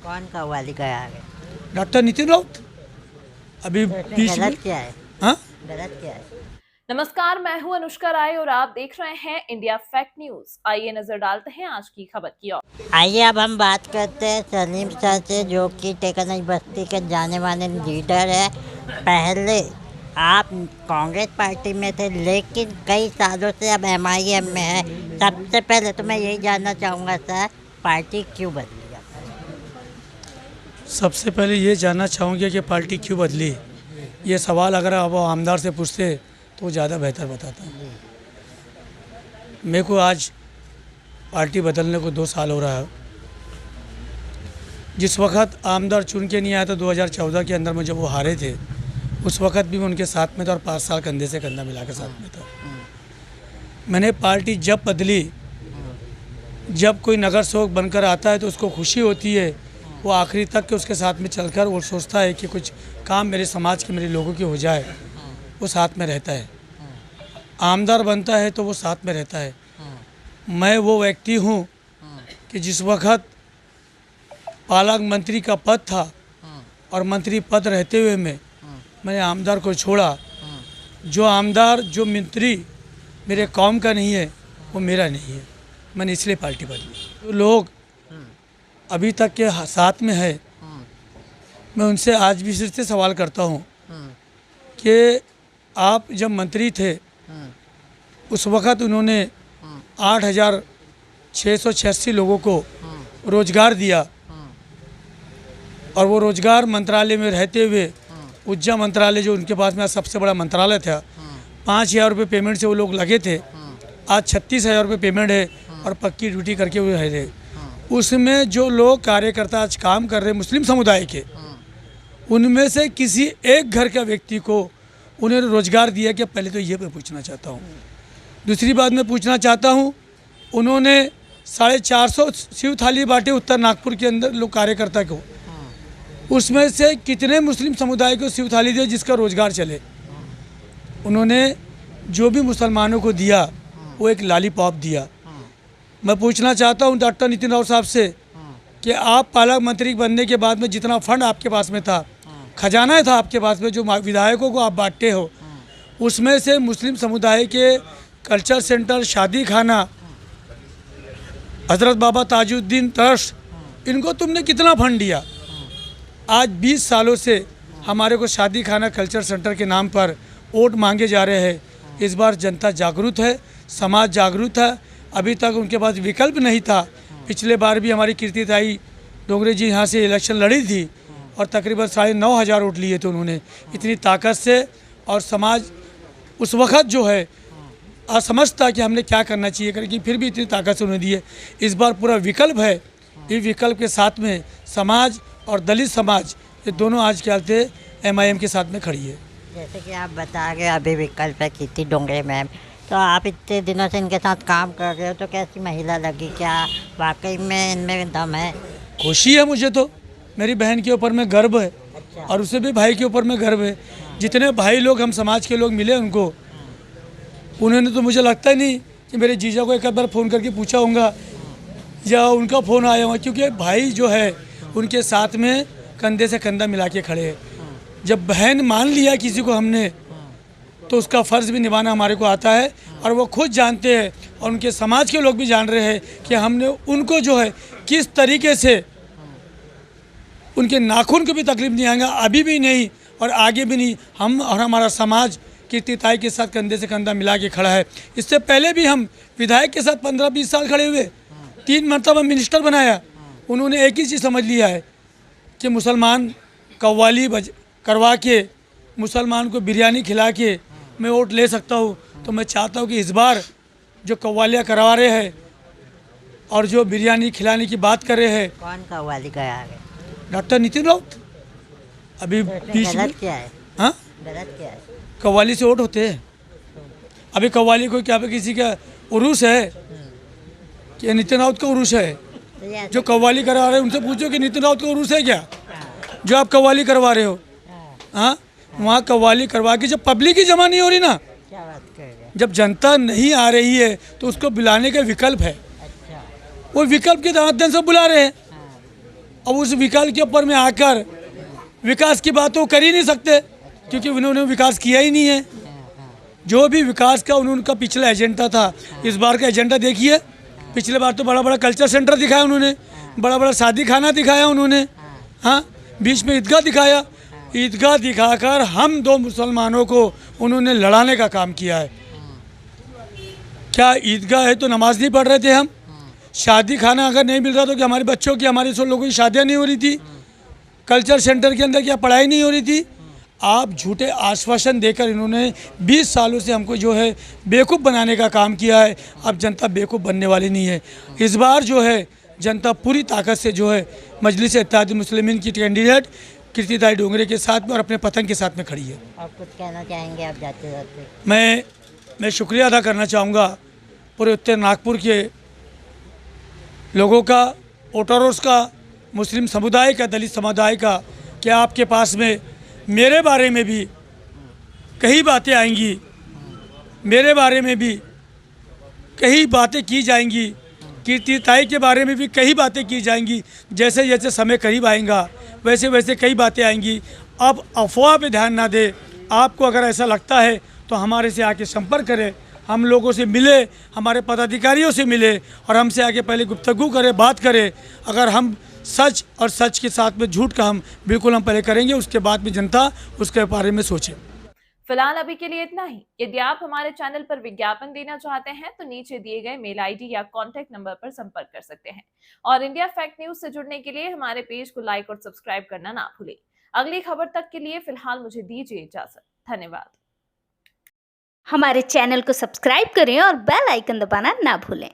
कौन कव्वाली गया है? डॉक्टर नितिन राउत अभी तो इसमें बीच में। गलत क्या है? हाँ, गलत क्या है? नमस्कार, मैं हूं अनुष्का राय और आप देख रहे हैं इंडिया फैक्ट न्यूज। आइए नजर डालते हैं आज की खबर की ओर। आइए अब हम बात करते हैं सलीम सर से, जो कि टेकनई बस्ती के जाने माने लीडर है। पहले आप कांग्रेस पार्टी में थे, लेकिन कई सालों से अब MIM में है। सबसे पहले तो मैं यही जानना चाहूँगा सर, पार्टी क्यों बदली आपने? सबसे पहले ये जानना चाहूँगी कि पार्टी क्यों बदली। ये सवाल अगर आप आमदार से पूछते तो ज़्यादा बेहतर बताता। मेरे को आज पार्टी बदलने को 2 साल हो रहा है। जिस वक्त आमदार चुन के नहीं आया था 2014 के अंदर में, जब वो हारे थे, उस वक्त भी मैं उनके साथ में था और 5 साल कंधे से कंधा मिला के साथ में था। मैंने पार्टी जब बदली, जब कोई नगर सेवक बनकर आता है तो उसको खुशी होती है, वो आखिरी तक के उसके साथ में चलकर वो सोचता है कि कुछ काम मेरे समाज के, मेरे लोगों की हो जाए, वो साथ में रहता है। आमदार बनता है तो वो साथ में रहता है। मैं वो व्यक्ति हूँ कि जिस वक्त पालक मंत्री का पद था और मंत्री पद रहते हुए मैंने आमदार को छोड़ा। जो आमदार, जो मंत्री मेरे कौम का नहीं है, वो मेरा नहीं है। मैंने इसलिए पार्टी बदली। तो लोग अभी तक के साथ में है, मैं उनसे आज भी फिर से सवाल करता हूँ कि आप जब मंत्री थे उस वक़्त उन्होंने 8,686 लोगों को रोज़गार दिया, और वो रोज़गार मंत्रालय में रहते हुए, ऊर्जा मंत्रालय जो उनके पास में सबसे बड़ा मंत्रालय था, 5,000 रुपये पेमेंट से वो लोग लगे थे। आज 36,000 रुपये पेमेंट है और पक्की ड्यूटी करके वो रह रहे। उसमें जो लोग कार्यकर्ता आज काम कर रहे मुस्लिम समुदाय के, उनमें से किसी एक घर का व्यक्ति को उन्होंने रोज़गार दिया क्या? पहले तो ये मैं पूछना चाहता हूँ। दूसरी बात मैं पूछना चाहता हूँ, उन्होंने 450 शिव थाली बांटे उत्तर नागपुर के अंदर लोग कार्यकर्ता को, उसमें से कितने मुस्लिम समुदाय को शिव थाली दिया जिसका रोज़गार चले? उन्होंने जो भी मुसलमानों को दिया वो एक लॉलीपॉप दिया। मैं पूछना चाहता हूँ डॉक्टर नितिन राउत साहब से कि आप पालक मंत्री बनने के बाद में जितना फंड आपके पास में था, खजाना था आपके पास में, जो विधायकों को आप बांटते हो, उसमें से मुस्लिम समुदाय के कल्चर सेंटर, शादी खाना, हज़रत बाबा ताजुद्दीन ट्रस्ट, इनको तुमने कितना फंड दिया? आज 20 सालों से हमारे को शादी खाना, कल्चर सेंटर के नाम पर वोट मांगे जा रहे हैं। इस बार जनता जागरूक है, समाज जागरूक है। अभी तक उनके पास विकल्प नहीं था। पिछले बार भी हमारी कीर्तिताई डोंगरे जी यहाँ से इलेक्शन लड़ी थी और तकरीबन 9,500 वोट लिए थे उन्होंने, इतनी ताकत से। और समाज उस वक़्त जो है असमझ था कि हमने क्या करना चाहिए करके, फिर भी इतनी ताकत से उन्होंने दी है। इस बार पूरा विकल्प है। इस विकल्प के साथ में समाज और दलित समाज, ये दोनों आज क्या थे, MIM के साथ में खड़ी है। जैसे कि आप बता रहे अभी विकल्प है कीर्ति डोंगरे मैम, तो आप इतने दिनों से इनके साथ काम कर रहे हो, तो कैसी महिला लगी? क्या वाकई में इनमें दम है? खुशी है मुझे तो, मेरी बहन के ऊपर में गर्व है। अच्छा। और उससे भी भाई के ऊपर में गर्व है। जितने भाई लोग, हम समाज के लोग मिले उनको, उन्होंने तो मुझे लगता ही नहीं कि मेरे जीजा को एक बार फ़ोन करके पूछा होगा या उनका फ़ोन आया होगा, क्योंकि भाई जो है उनके साथ में कंधे से कंधा मिला के खड़े हैं। जब बहन मान लिया किसी को हमने, तो उसका फ़र्ज़ भी निभाना हमारे को आता है, और वो खुद जानते हैं और उनके समाज के लोग भी जान रहे हैं कि हमने उनको जो है किस तरीके से, उनके नाखून को भी तकलीफ नहीं आएगा, अभी भी नहीं और आगे भी नहीं। हम और हमारा समाज कीर्तिताई के साथ कंधे से कंधा मिला के खड़ा है। इससे पहले भी हम विधायक के साथ 15-20 साल खड़े हुए, 3 मरतबा मिनिस्टर बनाया। उन्होंने एक ही चीज़ समझ लिया है कि मुसलमान कव्वाली करवा के, मुसलमान को बिरयानी खिला के मैं वोट ले सकता हूँ। तो मैं चाहता हूँ कि इस बार जो कव्वालियाँ करवा रहे हैं और जो बिरयानी खिलाने की बात कर रहे हैं, कौन कव्वाली गया है? डॉक्टर नितिन राउत अभी तो इसमें बीच में। गलत क्या है? हाँ, गलत क्या है? कव्वाली से वोट होते हैं। अभी कव्वाली को क्या किसी का उरूस है कि नितिन राउत का उरूस है? तो ये जो कव्वाली करवा रहे हैं उनसे पूछो कि नितिन राउत का उरूस है क्या, जो आप कव्वाली करवा रहे हो? हाँ, वहाँ कव्वाली करवा के जब पब्लिक ही जमा नहीं हो रही ना, क्या बात कर रहे हैं? जब जनता नहीं आ रही है तो उसको बुलाने का विकल्प है। अच्छा। वो विकल्प के माध्यम से बुला रहे हैं। हाँ। अब उस विकल्प के ऊपर में आकर विकास की बात तो कर ही नहीं सकते, क्योंकि उन्होंने विकास किया ही नहीं है। जो भी विकास का उनका पिछला एजेंडा था, इस बार का एजेंडा देखिए। पिछले बार तो बड़ा बड़ा कल्चर सेंटर दिखाया उन्होंने, बड़ा बड़ा शादी खाना दिखाया उन्होंने, हाँ, बीच में ईदगाह दिखाया। ईदगाह दिखाकर हम दो मुसलमानों को उन्होंने लड़ाने का काम किया है। क्या ईदगाह है तो नमाज नहीं पढ़ रहे थे हम? शादी खाना अगर नहीं मिल रहा तो क्या हमारे बच्चों की, हमारे सब लोगों की शादियाँ नहीं हो रही थी? कल्चर सेंटर के अंदर क्या पढ़ाई नहीं हो रही थी? आप झूठे आश्वासन देकर इन्होंने 20 सालों से हमको जो है बेवकूफ़ बनाने का काम किया है। अब जनता बेवकूफ़ बनने वाली नहीं है। इस बार जो है जनता पूरी ताकत से जो है मजलिस इत्तेहादुल मुस्लिमीन की कैंडिडेट कीर्तिदाई डोंगरे के साथ में और अपने पतन के साथ में खड़ी है। और कुछ कहना चाहेंगे आप जाते जाते? मैं शुक्रिया अदा करना चाहूँगा पूरे उत्तर नागपुर के लोगों का, वोटर्स का, मुस्लिम समुदाय का, दलित समुदाय का, कि आपके पास में मेरे बारे में भी कई बातें आएंगी, मेरे बारे में भी कई बातें की जाएंगी, कीर्तिदाई के बारे में भी कई बातें की जाएंगी। जैसे जैसे समय करीब आएगा वैसे वैसे कई बातें आएंगी। अब अफवाह पे ध्यान ना दे। आपको अगर ऐसा लगता है तो हमारे से आके संपर्क करें, हम लोगों से मिले, हमारे पदाधिकारियों से मिले और हमसे आके पहले गुफ्तगू करें, बात करें। अगर हम सच और सच के साथ में झूठ का हम बिल्कुल हम पहले करेंगे, उसके बाद में जनता उसके बारे में सोचे। फिलहाल अभी के लिए इतना ही। यदि आप हमारे चैनल पर विज्ञापन देना चाहते हैं तो नीचे दिए गए मेल आईडी या कॉन्टैक्ट नंबर पर संपर्क कर सकते हैं। और इंडिया फैक्ट न्यूज से जुड़ने के लिए हमारे पेज को लाइक और सब्सक्राइब करना ना भूलें। अगली खबर तक के लिए फिलहाल मुझे दीजिए इजाजत। धन्यवाद। हमारे चैनल को सब्सक्राइब करें और बेल आइकन दबाना ना भूलें।